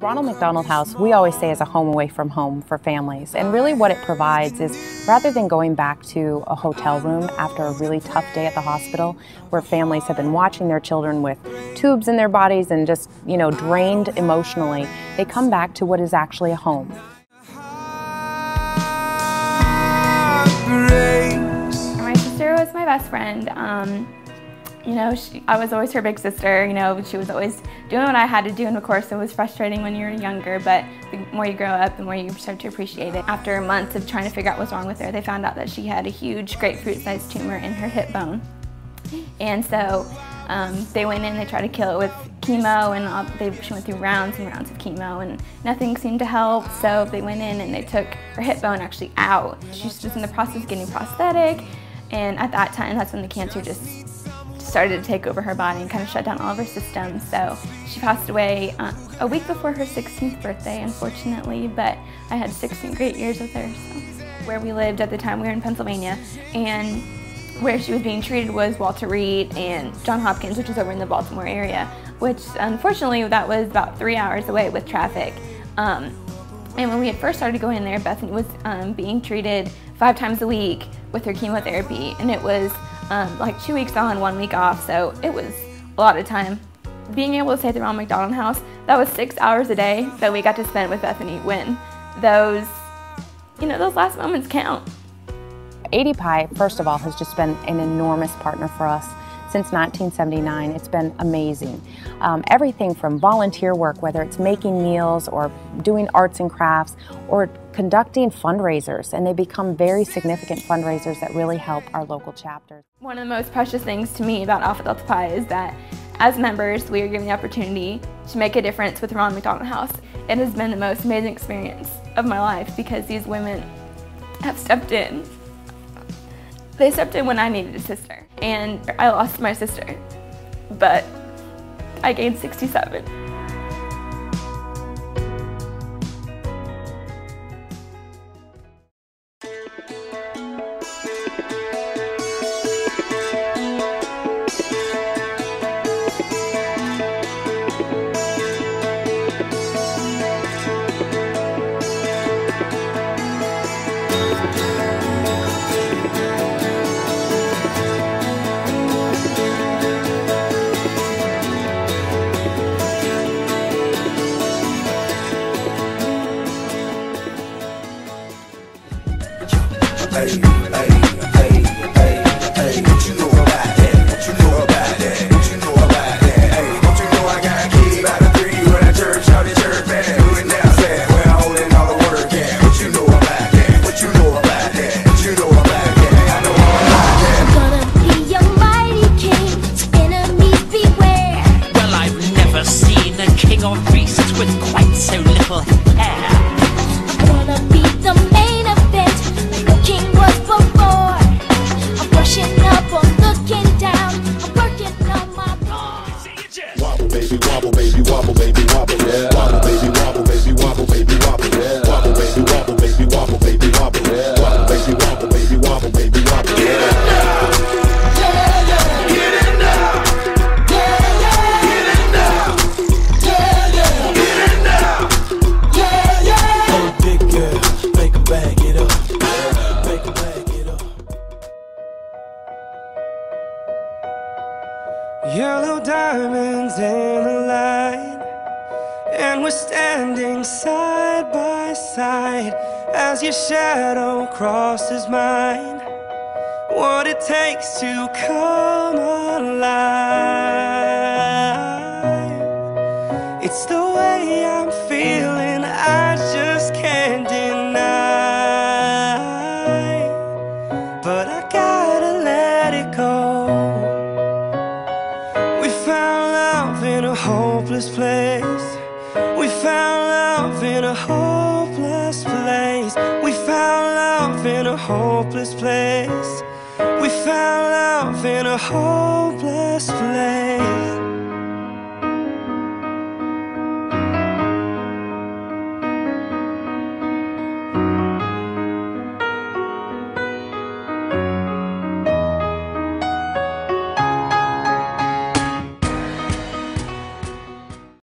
Ronald McDonald House, we always say, is a home away from home for families. And really what it provides is, rather than going back to a hotel room after a really tough day at the hospital, where families have been watching their children with tubes in their bodies and just, drained emotionally, they come back to what is actually a home. My sister was my best friend. I was always her big sister. She was always doing what I had to do, and of course it was frustrating when you were younger, but the more you grow up, the more you start to appreciate it. After months of trying to figure out what's wrong with her, they found out that she had a huge grapefruit-sized tumor in her hip bone. And so they went in, they tried to kill it with chemo, and she went through rounds and rounds of chemo, and nothing seemed to help. So they went in and they took her hip bone actually out. She was in the process of getting prosthetic, and at that time, that's when the cancer just started to take over her body and kind of shut down all of her systems. So she passed away a week before her 16th birthday, unfortunately, but I had 16 great years with her. So. Where we lived at the time, we were in Pennsylvania, and where she was being treated was Walter Reed and Johns Hopkins, which is over in the Baltimore area, which unfortunately that was about 3 hours away with traffic. And when we had first started going in there, Bethany was being treated 5 times a week with her chemotherapy, and it was like 2 weeks on, 1 week off, so it was a lot of time. Being able to stay at the Ronald McDonald House, that was 6 hours a day that we got to spend with Bethany when those last moments count. ADPI, first of all, has just been an enormous partner for us. Since 1979, it's been amazing. Everything from volunteer work, whether it's making meals or doing arts and crafts or conducting fundraisers, and they become very significant fundraisers that really help our local chapters. One of the most precious things to me about Alpha Delta Pi is that as members, we are given the opportunity to make a difference with the Ronald McDonald House. It has been the most amazing experience of my life because these women have stepped in. They stepped in when I needed a sister, and I lost my sister, but I gained 67. Hey, hey, hey, hey, hey, what you know about that? What you know about that? What you know about that? Hey, don't you know I got a key by the 3 when I church out in church, man, do it now, sad, where I holding all the work at. What you know about that? What you know about that? What you know about that? I know all about that. I'm gonna be a mighty king, so enemies beware. Well, I've never seen a king or priest with quite so little hair. I'm gonna be the main event, like the king was before. I'm brushing up, I'm looking down, I'm working on my Wobble baby, wobble baby, wobble baby, wobble, yeah. Wobble baby, wobble baby, wobble baby, wobble, yeah. Wobble baby, wobble baby, wobble baby, wobble, yeah. Wobble baby, wobble baby, wobble baby, wobble, yeah. Yellow diamonds in the light, and we're standing side by side as your shadow crosses mine. What it takes to come alive, it's the way I'm feeling, I just can't deny, but I gotta let it go. In a hopeless place, we found love in a hopeless place. We found love in a hopeless place. We found love in a hopeless place.